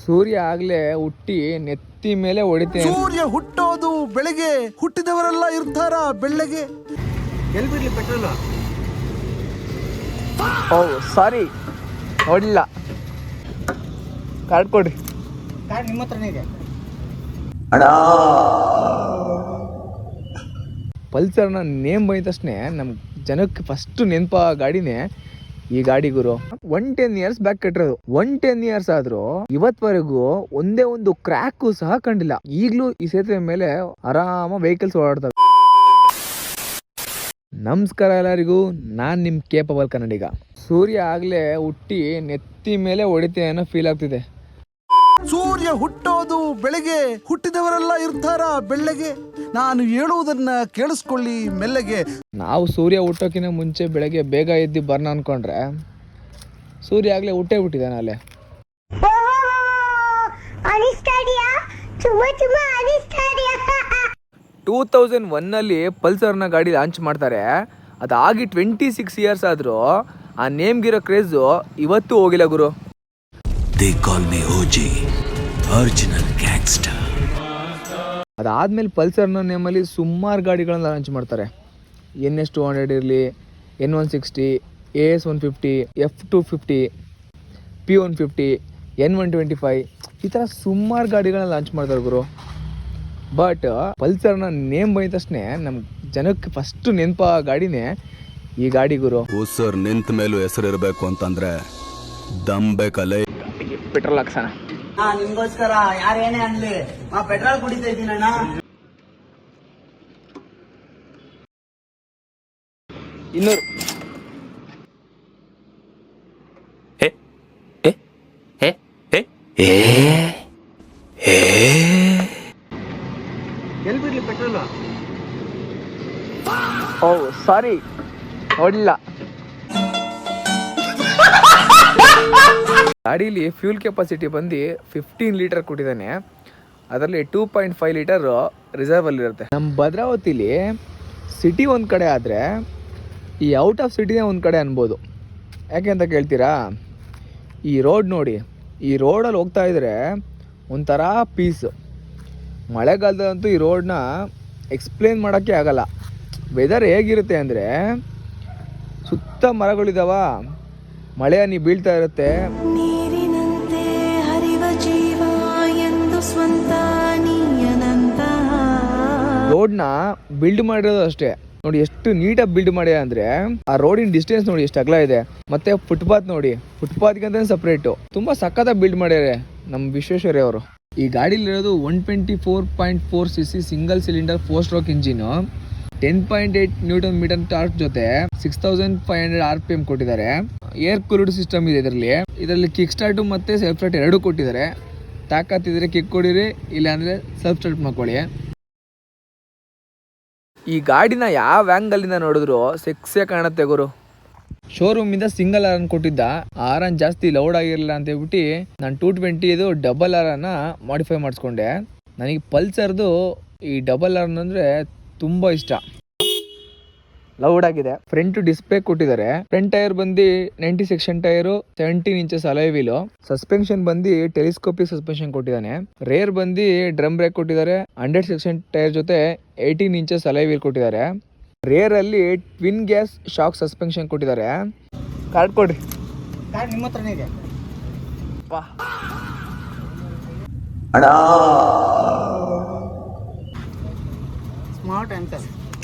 ಸೂರ್ಯ ಆಗ್ಲೇ ಹುಟ್ಟಿ ನೆತ್ತಿ ಮೇಲೆ ಹೊಡಿತೇನೆ. ಸೂರ್ಯ ಹುಟ್ಟೋದು ಬೆಳಗ್ಗೆ, ಹುಟ್ಟಿದವರೆಲ್ಲ ಇರ್ತಾರ ಬೆಳ್ಳಗೆ. ಎಲ್ಲಿ ಬಿಡ್ಲಿ ಪೆಟ್ರೋಲ್? ಓ ಸಾರಿ, ನೋಡಿಲ್ಲ. ಕಾರ್ಡ್ ಕೊಡ್ರಿ. ಕಾರ್ಡ್ ನಿಮ್ಮ ಹತ್ರನೇ ಇದೆ. ಪಲ್ಸರ್ನ ನೇಮ್ ಬಂದ ತಕ್ಷಣ ನಮ್ಮ ಜನಕ್ಕೆ ಫಸ್ಟ್ ನೆನಪ ಗಾಡಿನೇ ಈ ಗಾಡಿ ಗುರು. 110 years ಬ್ಯಾಕ್ ಕಟ್ಟಿರೋದು. 110 years ಆದ್ರೂ ಇವತ್ವರೆಗೂ ಒಂದೇ ಒಂದು ಕ್ರ್ಯಾಕು ಸಹ ಕಂಡಿಲ್ಲ. ಈಗಲೂ ಈ ಸೇತುವೆ ಮೇಲೆ ಆರಾಮ ವೆಹಿಕಲ್ಸ್ ಓಡಾಡ್ತವೆ. ನಮಸ್ಕಾರ ಎಲ್ಲರಿಗೂ, ನಾನ್ ನಿಮ್ ಕೇಪಬಲ್ ಕನ್ನಡಿಗ. ಸೂರ್ಯ ಆಗ್ಲೇ ಹುಟ್ಟಿ ನೆತ್ತಿ ಮೇಲೆ ಹೊಡಿತೆ ಅನ್ನೋ ಫೀಲ್ ಆಗ್ತಿದೆ. ಸೂರ್ಯ ಹುಟ್ಟೋದು ಬೆಳಗ್ಗೆ, ಹುಟ್ಟಿದವರೆಲ್ಲ ಇರ್ತಾರ ಬೆಳ್ಳಗೆ. ನಾನು ಹೇಳುವುದನ್ನ ಕೇಳಿಸ್ಕೊಳ್ಳಿ ಮೆಲ್ಲಗೆ. ನಾವು ಸೂರ್ಯ ಹುಟ್ಟೋಕಿನ ಮುಂಚೆ ಬೆಳಗ್ಗೆ ಬೇಗ ಎದ್ದು ಬರ್ನ ಅನ್ಕೊಂಡ್ರೆ ಸೂರ್ಯ ಆಗ್ಲೇ ಹುಟ್ಟೇ ಬಿಟ್ಟಿದ್ದಾನೆ ಅಲ್ಲೇ. 2001 ಪಲ್ಸರ್ನ ಗಾಡಿ ಲಾಂಚ್ ಮಾಡ್ತಾರೆ. ಅದಾಗಿ 26 years ಆದರೂ ಆ ನೇಮ್ಗಿರೋ ಕ್ರೇಜು ಇವತ್ತು ಹೋಗಿಲ್ಲ ಗುರು. ಅದಾದ್ಮೇಲೆ ಪಲ್ಸರ್ನ ನೇಮಲ್ಲಿ ಸುಮಾರು ಗಾಡಿಗಳನ್ನ ಲಾಂಚ್ ಮಾಡ್ತಾರೆ. NS 200 ಇರಲಿ, N160, AS 150, F250, P150, N125, ಈ ಥರ ಸುಮಾರು ಗಾಡಿಗಳನ್ನ ಲಾಂಚ್ ಮಾಡ್ತಾರೆ ಗುರು. ಬಟ್ ಪಲ್ಸರ್ನ ನೇಮ್ ಬಂದ ತಕ್ಷಣ ನಮ್ಮ ಜನಕ್ಕೆ ಫಸ್ಟ್ ನೆನಪ ಗಾಡಿನೇ ಈ ಗಾಡಿ ಗುರು. ಸರ್ ನಿಂತ ಮೇಲೂ ಹೆಸರಿರಬೇಕು ಅಂತಂದ್ರೆ ದಮ್ ಬೇಕಲ್ಲ. ಪೆಟ್ರೋಲ್ ಹಾಕ್ಸೋಣ. ನಿಮ್ಗೋಸ್ಕರ ಯಾರೇನೇ ಅನ್ಲಿ, ಪೆಟ್ರೋಲ್ ಕುಡಿತಾ ಇದ್ದೀನಣ್ಣ. ಇನ್ನೂರು. ಎಲ್ಲಿ ಬಿಡ್ಲಿ ಪೆಟ್ರೋಲ್? ಓ ಸಾರಿ, ನೋಡಿಲ್ಲ. ಗಾಡೀಲಿ ಫ್ಯೂಲ್ ಕೆಪಾಸಿಟಿ ಬಂದು 15 ಲೀಟರ್ ಕೊಟ್ಟಿದ್ದಾನೆ. ಅದರಲ್ಲಿ 2.5 ಲೀಟರ್ ರಿಸರ್ವಲ್ಲಿ ಇರುತ್ತೆ. ನಮ್ಮ ಭದ್ರಾವತಿಲಿ ಸಿಟಿ ಒಂದು ಕಡೆ ಆದರೆ ಈ ಔಟ್ ಆಫ್ ಸಿಟಿನೇ ಒಂದು ಕಡೆ ಅನ್ಬೋದು. ಯಾಕೆ ಅಂತ ಕೇಳ್ತೀರಾ? ಈ ರೋಡ್ ನೋಡಿ, ಈ ರೋಡಲ್ಲಿ ಹೋಗ್ತಾ ಇದ್ರೆ ಒಂಥರ ಪೀಸ್. ಮಳೆಗಾಲದಂತೂ ಈ ರೋಡ್ನ ಎಕ್ಸ್ಪ್ಲೇನ್ ಮಾಡೋಕ್ಕೆ ಆಗಲ್ಲ. ವೆದರ್ ಹೇಗಿರುತ್ತೆ ಅಂದರೆ, ಸುತ್ತ ಮರಗಳಿದಾವ, ಮಳೆ ಹನಿ ಬೀಳ್ತಾ ಇರುತ್ತೆ. ರೋಡ್ನ ಬಿಲ್ಡ್ ಮಾಡಿರೋದು ಅಷ್ಟೇ ನೋಡಿ, ಎಷ್ಟು ನೀಟಾಗಿ ಬಿಲ್ಡ್ ಮಾಡ್ಯ ಅಂದ್ರೆ ಆ ರೋಡಿನ ಡಿಸ್ಟೆನ್ಸ್ ನೋಡಿ ಎಷ್ಟು ಅಗಲ ಇದೆ. ಮತ್ತೆ ಫುಟ್ಪಾತ್ ನೋಡಿ, ಫುಟ್ಪಾತ್ಗಂತ ಸಪ್ರೇಟು ತುಂಬಾ ಸಖತ್ತಾಗಿ ಬಿಲ್ಡ್ ಮಾಡ್ಯಾರೆ ನಮ್ಮ ವಿಶ್ವೇಶ್ವರಯ್ಯ ಅವರು. ಈ ಗಾಡಿಲಿರೋದು 124.4 cc single cylinder 4-stroke engine, 10.8 newton metre torque ಜೊತೆ 6500 RPM ಕೊಟ್ಟಿದ್ದಾರೆ. ಏರ್ ಕೂಲ್ಡ್ ಸಿಸ್ಟಮ್ ಇದೆ ಇದರಲ್ಲಿ ಕಿಕ್ ಸ್ಟಾರ್ಟ್ ಮತ್ತೆ ಸೆಲ್ಫ್ ಸ್ಟಾರ್ಟ್ ಎರಡೂ ಕೊಟ್ಟಿದ್ದಾರೆ. ತಾಕತ್ತಿದ್ರೆ ಕಿಕ್ ಕೊಡಿರಿ, ಇಲ್ಲ ಅಂದ್ರೆ ಸೆಲ್ಫ್ ಸ್ಟಾರ್ಟ್ ಮಾಡ್ಕೊಳ್ಳಿ. ಈ ಗಾಡಿನ ಯಾವ ಆ್ಯಂಗಲಿಂದ ನೋಡಿದ್ರು ಸೆಕ್ಸಿಯಾಗಿ ಕಾಣುತ್ತೆ ಗುರು. ಶೋರೂಮಿಂದ ಸಿಂಗಲ್ ಆರನ್ ಕೊಟ್ಟಿದ್ದ, ಆರನ್ ಜಾಸ್ತಿ ಲೌಡ್ ಆಗಿರಲಿಲ್ಲ ಅಂತ ಹೇಳ್ಬಿಟ್ಟು ನಾನು 220 ಡಬಲ್ ಆರನ್ನ ಮಾಡಿಫೈ ಮಾಡಿಸ್ಕೊಂಡೆ. ನನಗೆ ಪಲ್ಸರ್ದು ಈ ಡಬಲ್ ಆರನ್ ಅಂದರೆ ತುಂಬ ಇಷ್ಟ. ಲೌಡ್ ಆಗಿದೆ. ಫ್ರಂಟ್ ಡಿಸ್ಪ್ಲೇ ಕೊಟ್ಟಿದ್ದಾರೆ. ಫ್ರಂಟ್ ಟೈರ್ ಬಂದು 90 section tyre, 17 inches alloy wheel. Suspension ಬಂದು ಟೆಲಿಸ್ಕೋಪಿಕ್ ಸಸ್ಪೆನ್ಷನ್ ಕೊಟ್ಟಿದ್ದಾನೆ. ರೇರ್ ಬಂದು ಡ್ರಮ್ ಬ್ರೇಕ್ ಕೊಟ್ಟಿದ್ದಾರೆ. 100 ಸೆಕ್ಷನ್ ಟೈರ್ ಜೊತೆ 18 ಇಂಚಸ್ ಅಲಾಯ್ ವೀಲ್ ಕೊಟ್ಟಿದ್ದಾರೆ. ರೇರ್ ಅಲ್ಲಿ ಟ್ವಿನ್ ಗ್ಯಾಸ್ ಶಾಕ್ ಸಸ್ಪೆನ್ಷನ್ ಕೊಟ್ಟಿದ್ದಾರೆ. ಕಾರ್ಡ್ ಕೊಡ್ರಿ. ಕಾರ್ಡ್ ನಿಮ್ಮ ಹತ್ರನೇ ಇದೆ. ಸ್ಮಾರ್ಟ್ ಅಂತ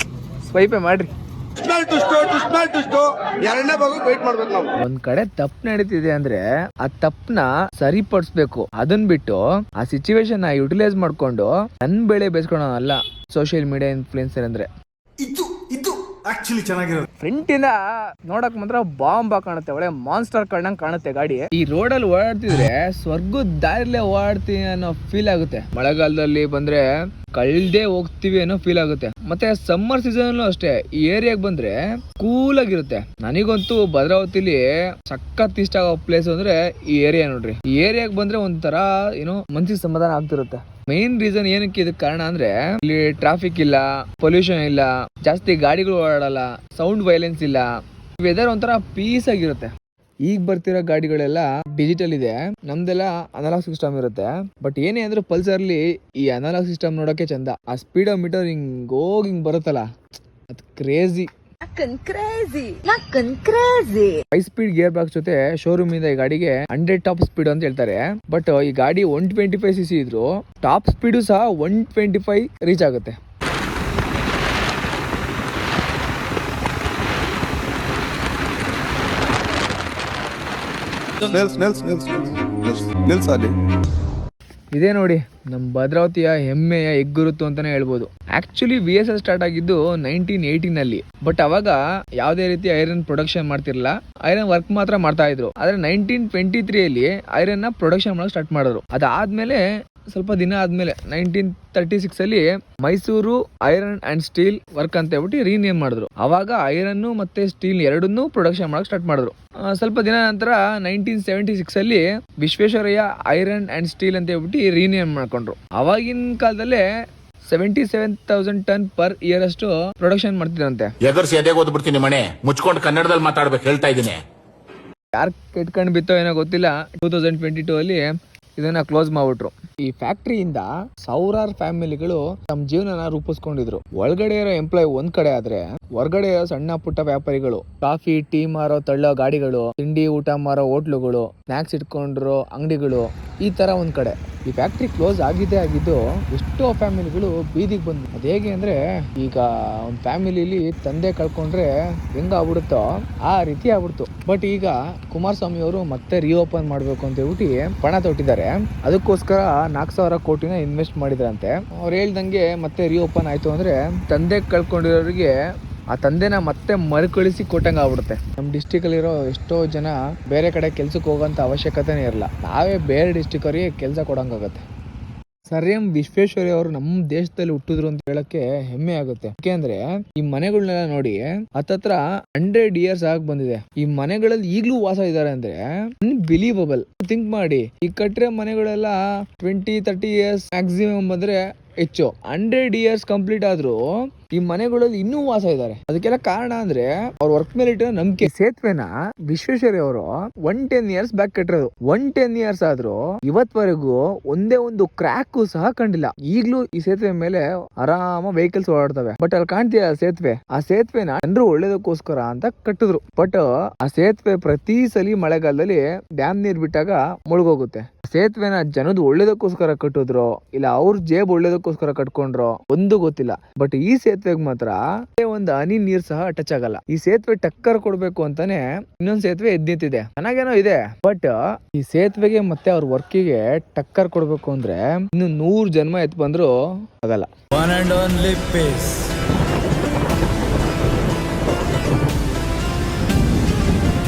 ಸ್ವೈಪೇ ಮಾಡ್ರಿ. ಒಂದ್ ಕಡೆ ತಪ್ಪು ನಡೀತಿದೆ ಅಂದ್ರೆ ಆ ತಪ್ಪನ ಸರಿಪಡಿಸ್ಬೇಕು. ಅದನ್ ಬಿಟ್ಟು ಆ ಸಿಚುವೇಶನ್ ಯುಟಿಲೈಸ್ ಮಾಡ್ಕೊಂಡು ನನ್ ಬೆಳೆ ಬೇಯಿಸ್ಕೊಳಲ್ಲ ಸೋಷಿಯಲ್ ಮೀಡಿಯಾ ಇನ್ಫ್ಲುಯೆನ್ಸರ್ ಅಂದ್ರೆ. ಇದು ಆಕ್ಚುಲಿ ಚೆನ್ನಾಗಿರೋದು. ಫ್ರಂಟ್ ಇಂದ ನೋಡಕ್ ಮಾತ್ರ ಬಾಂಬ್ ಕಾಣುತ್ತೆ, ಒಳ್ಳೆ ಮಾನ್ಸ್ಟರ್ ಕಂಡಂಗ್ ಕಾಣುತ್ತೆ ಗಾಡಿ. ಈ ರೋಡಲ್ಲಿ ಓಡಾಡ್ತಿದ್ರೆ ಸ್ವರ್ಗದ ದಾರಿಲೇ ಓಡಾಡ್ತೀವಿ ಅನ್ನೋ ಫೀಲ್ ಆಗುತ್ತೆ. ಮಳೆಗಾಲದಲ್ಲಿ ಬಂದ್ರೆ ಕಳ್ದೇ ಹೋಗ್ತೀವಿ ಅನ್ನೋ ಫೀಲ್ ಆಗುತ್ತೆ. ಮತ್ತೆ ಸಮ್ಮರ್ ಸೀಸನ್ ಅಷ್ಟೇ ಈ ಏರಿಯಾಗ ಬಂದ್ರೆ ಕೂಲ್ ಆಗಿರುತ್ತೆ. ನನಗಂತೂ ಭದ್ರಾವತಿಲಿ ಸಖತ್ ಇಷ್ಟ ಆಗೋ ಪ್ಲೇಸ್ ಅಂದ್ರೆ ಈ ಏರಿಯಾ ನೋಡ್ರಿ. ಈ ಏರಿಯಾಗ ಬಂದ್ರೆ ಒಂಥರ ಏನೋ ಮನ್ಸಿಗೆ ಸಮಾಧಾನ ಆಗ್ತಿರುತ್ತೆ. ಮೇನ್ ರೀಸನ್ ಏನಕ್ಕೆ ಇದಕ್ಕೆ ಕಾರಣ ಅಂದ್ರೆ ಇಲ್ಲಿ ಟ್ರಾಫಿಕ್ ಇಲ್ಲ, ಪೊಲ್ಯೂಷನ್ ಇಲ್ಲ, ಜಾಸ್ತಿ ಗಾಡಿಗಳು ಓಡಾಡಲ್ಲ, ಸೌಂಡ್ ವೈಲೆನ್ಸ್ ಇಲ್ಲ. ವೆದರ್ ಒಂಥರ ಪೀಸ್ ಆಗಿರುತ್ತೆ. ಈಗ ಬರ್ತಿರೋ ಗಾಡಿಗಳೆಲ್ಲ ಡಿಜಿಟಲ್ ಇದೆ, ನಮ್ದೆಲ್ಲ ಅನಲಾಗ್ ಸಿಸ್ಟಮ್ ಇರುತ್ತೆ. ಬಟ್ ಏನೇ ಅಂದ್ರೆ ಪಲ್ಸರ್ಲಿ ಈ ಅನಲಾಗ್ ಸಿಸ್ಟಮ್ ನೋಡೋಕೆ ಚಂದ. ಆ ಸ್ಪೀಡೋ ಮೀಟರ್ ಹಿಂಗ್ ಬರುತ್ತಲ್ಲ, ಅದು ಕ್ರೇಜಿ. 5 ಸ್ಪೀಡ್ ಗೇರ್ ಬಾಕ್ಸ್ ಜೊತೆ ಶೋರೂಮ್ ಇಂದ ಈ ಗಾಡಿಗೆ 100 ಟಾಪ್ ಸ್ಪೀಡ್ ಅಂತ ಹೇಳ್ತಾರೆ. ಬಟ್ ಈ ಗಾಡಿ 125 cc ಇದ್ರು ಟಾಪ್ ಸ್ಪೀಡು ಸಹ 125 ರೀಚ್ ಆಗುತ್ತೆ. ನಿಲ್ಸಾಲಿ. ಇದೇ ನೋಡಿ ನಮ್ಮ ಭದ್ರಾವತಿಯ ಹೆಮ್ಮೆಯ ಹೆಗ್ಗುರುತು ಅಂತಾನೆ ಹೇಳ್ಬೋದು. ಆಕ್ಚುಲಿ VSL ಸ್ಟಾರ್ಟ್ ಆಗಿದ್ದು 1918 ಬಟ್ ಅವಾಗ ಯಾವುದೇ ರೀತಿ ಐರನ್ ಪ್ರೊಡಕ್ಷನ್ ಮಾಡ್ತಿರ್ಲಿಲ್ಲ, ಐರನ್ ವರ್ಕ್ ಮಾತ್ರ ಮಾಡ್ತಾ ಇದ್ರು. ಆದ್ರೆ 1923 ಐರನ್ ನ ಪ್ರೊಡಕ್ಷನ್ ಮಾಡಕ್ ಸ್ಟಾರ್ಟ್ ಮಾಡಿದ್ರು. ಅದಾದ್ಮೇಲೆ ಸ್ವಲ್ಪ ದಿನ ಆದ್ಮೇಲೆ 1936 Mysuru iron and steel work ಅಂತ ಹೇಳ್ಬಿಟ್ಟು ರೀನೇಮ್ ಮಾಡಿದ್ರು. ಅವಾಗ ಐರನ್ ಮತ್ತೆ ಸ್ಟೀಲ್ ಎರಡನ್ನೂ ಪ್ರೊಡಕ್ಷನ್ ಮಾಡಕ್ ಸ್ಟಾರ್ಟ್ ಮಾಡಿದ್ರು. ಸ್ವಲ್ಪ ದಿನ ನಂತರ 1976 ವಿಶ್ವೇಶ್ವರಯ್ಯ ಐರನ್ ಅಂಡ್ ಸ್ಟೀಲ್ ಅಂತ ಹೇಳ್ಬಿಟ್ಟು ರೀನೇಮ್ ಮಾಡ್ಕೊಂಡ್ರು. ಅವಾಗಿನ ಕಾಲದಲ್ಲೇ 77,000 ಟನ್ ಪರ್ ಇಯರ್ ಅಷ್ಟು ಪ್ರೊಡಕ್ಷನ್ ಮಾಡ್ತಿದ್ರಂತೆ. ಎಗರ್ಸಿ ಎದೆಗೆ ಓದ್ಬಿಡ್ತೀನಿ ಮನೆ ಮುಚ್ಕೊಂಡು ಕನ್ನಡದಲ್ಲಿ ಮಾತಾಡ್ಬೇಕು ಹೇಳ್ತಾ ಇದ್ದೀನಿ. ಯಾರು ಕೆಟ್ಕೊಂಡು ಬಿತ್ತೋ ಏನೋ ಗೊತ್ತಿಲ್ಲ, 2022 ಇದನ್ನ ಕ್ಲೋಸ್ ಮಾಡ್ಬಿಟ್ರು. ಈ ಫ್ಯಾಕ್ಟ್ರಿಯಿಂದ ಸಾವಿರಾರು ಫ್ಯಾಮಿಲಿಗಳು ತಮ್ಮ ಜೀವನನ ರೂಪಿಸ್ಕೊಂಡಿದ್ರು. ಒಳಗಡೆ ಇರೋ ಎಂಪ್ಲಾಯ್ ಒಂದ್ ಕಡೆ ಆದ್ರೆ ಹೊರಗಡೆ ಇರೋ ಸಣ್ಣ ಪುಟ್ಟ ವ್ಯಾಪಾರಿಗಳು, ಕಾಫಿ ಟೀ ಮಾರೋ ತಳ್ಳೋ ಗಾಡಿಗಳು, ತಿಂಡಿ ಊಟ ಮಾರೋ ಹೋಟ್ಲುಗಳು, ಸ್ನಾಕ್ಸ್ ಇಟ್ಕೊಂಡಿರೋ ಅಂಗಡಿಗಳು, ಈ ತರ ಒಂದ್ ಕಡೆ. ಈ ಫ್ಯಾಕ್ಟ್ರಿ ಕ್ಲೋಸ್ ಆಗಿದ್ದು ಎಷ್ಟೋ ಫ್ಯಾಮಿಲಿಗಳು ಬೀದಿಗೆ ಬಂದು. ಅದ್ ಹೇಗೆ ಅಂದ್ರೆ, ಈಗ ಒಂದ್ ಫ್ಯಾಮಿಲಿಲಿ ತಂದೆ ಕಳ್ಕೊಂಡ್ರೆ ಹೆಂಗ ಆಗ್ಬಿಡುತ್ತೋ ಆ ರೀತಿ ಆಗ್ಬಿಡ್ತು. ಬಟ್ ಈಗ ಕುಮಾರಸ್ವಾಮಿ ಅವರು ಮತ್ತೆ ರಿಓಪನ್ ಮಾಡ್ಬೇಕು ಅಂತ ಹೇಳ್ಬಿಟ್ಟು ಪಣ ತೊಟ್ಟಿದ್ದಾರೆ. ಅದಕ್ಕೋಸ್ಕರ 4,000 ಕೋಟಿನ ಇನ್ವೆಸ್ಟ್ ಮಾಡಿದ್ರಂತೆ. ಅವ್ರು ಹೇಳ್ದಂಗೆ ಮತ್ತೆ ರಿಓಪನ್ ಆಯ್ತು ಅಂದ್ರೆ ತಂದೆ ಕಳ್ಕೊಂಡಿರೋರಿಗೆ ಆ ತಂದೆನ ಮತ್ತೆ ಮರುಕಳಿಸಿ ಕೊಟ್ಟಂಗೆ ಆಗ್ಬಿಡುತ್ತೆ. ನಮ್ಮ ಡಿಸ್ಟಿಕ್ ಅಲ್ಲಿರೋ ಎಷ್ಟೋ ಜನ ಬೇರೆ ಕಡೆ ಕೆಲ್ಸಕ್ಕೆ ಹೋಗೋಂಥ ಅವಶ್ಯಕತೆನೇ ಇರಲ್ಲ, ನಾವೇ ಬೇರೆ ಡಿಸ್ಟಿಕ್ ಅವರಿಗೆ ಕೆಲಸ ಕೊಡಂಗಾಗತ್ತೆ. ಸರ್ ಎಂ ವಿಶ್ವೇಶ್ವರಯ್ಯ ಅವರು ನಮ್ಮ ದೇಶದಲ್ಲಿ ಹುಟ್ಟಿದ್ರು ಅಂತ ಹೇಳಕ್ಕೆ ಹೆಮ್ಮೆ ಆಗುತ್ತೆ. ಯಾಕೆಂದ್ರೆ ಈ ಮನೆಗಳನ್ನೆಲ್ಲ ನೋಡಿ ಹತ್ತತ್ರ 100 years ಆಗಿ ಬಂದಿದೆ. ಈ ಮನೆಗಳಲ್ಲಿ ಈಗಲೂ ವಾಸ ಇದ್ದಾರೆ ಅಂದ್ರೆ ಅನ್ಬಿಲೀವಬಲ್. ಥಿಂಕ್ ಮಾಡಿ, ಈ ಕಟ್ಟಿರೋ ಮನೆಗಳೆಲ್ಲ 20-30 years ಮ್ಯಾಕ್ಸಿಮಮ್ ಬಂದ್ರೆ ಹೆಚ್ಚು. 100 years ಕಂಪ್ಲೀಟ್ ಆದ್ರೂ ಈ ಮನೆಗಳಲ್ಲಿ ಇನ್ನೂ ವಾಸ ಇದ್ದಾರೆ. ಅದಕ್ಕೆಲ್ಲ ಕಾರಣ ಅಂದ್ರೆ ಅವ್ರ ವರ್ಕ್ ಮೇಲೆ ಇಟ್ಟಿರೋ ನಂಬಿಕೆ. ಸೇತುವೆನ ವಿಶ್ವೇಶ್ವರಯ್ಯ ಅವರು 110 years ಬ್ಯಾಕ್ ಕಟ್ಟಿರೋದು. 110 years ಆದ್ರೂ ಇವತ್ವರೆಗೂ ಒಂದೇ ಒಂದು ಕ್ರ್ಯಾಕ್ ಸಹ ಕಂಡಿಲ್ಲ. ಈಗ್ಲೂ ಈ ಸೇತುವೆ ಮೇಲೆ ಆರಾಮ ವೆಹಿಕಲ್ಸ್ ಓಡಾಡ್ತವೆ. ಬಟ್ ಅಲ್ಲಿ ಕಾಣ್ತೀಯ ಸೇತುವೆ, ಆ ಸೇತುವೆನ ಜನರು ಒಳ್ಳೇದಕ್ಕೋಸ್ಕರ ಅಂತ ಕಟ್ಟಿದ್ರು. ಬಟ್ ಆ ಸೇತುವೆ ಪ್ರತಿ ಸಲಿ ಮಳೆಗಾಲದಲ್ಲಿ ಡ್ಯಾಮ್ ನೀರ್ ಬಿಟ್ಟಾಗ ಮುಳುಗೋಗುತ್ತೆ. ಸೇತುವೆನ ಜನದ ಒಳ್ಳೇದಕ್ಕೋಸ್ಕರ ಕಟ್ಟಿದ್ರು ಇಲ್ಲ ಅವ್ರ ಜೇಬ್ ಒಳ್ಳೇದಕ್ಕೋಸ್ಕರ ಕಟ್ಕೊಂಡ್ರು ಒಂದು ಗೊತ್ತಿಲ್ಲ. ಬಟ್ ಈ ಸೇತುವೆಗೆ ಮಾತ್ರ ಒಂದು ಹನಿ ನೀರ್ ಸಹ ಟಚ್ ಆಗಲ್ಲ. ಈ ಸೇತುವೆ ಟಕ್ಕರ್ ಕೊಡ್ಬೇಕು ಅಂತಾನೆ ಇನ್ನೊಂದ್ ಸೇತುವೆ ಎದ್ ನಿಂತಿದೆ, ಚೆನ್ನಾಗೇನೋ ಇದೆ. ಬಟ್ ಈ ಸೇತುವೆಗೆ ಮತ್ತೆ ಅವ್ರ ವರ್ಕಿಗೆ ಟಕ್ಕರ್ ಕೊಡ್ಬೇಕು ಅಂದ್ರೆ ಇನ್ನು 100 ಜನ್ಮ ಎತ್ ಬಂದ್ರು ಆಗಲ್ಲ. One and only peace.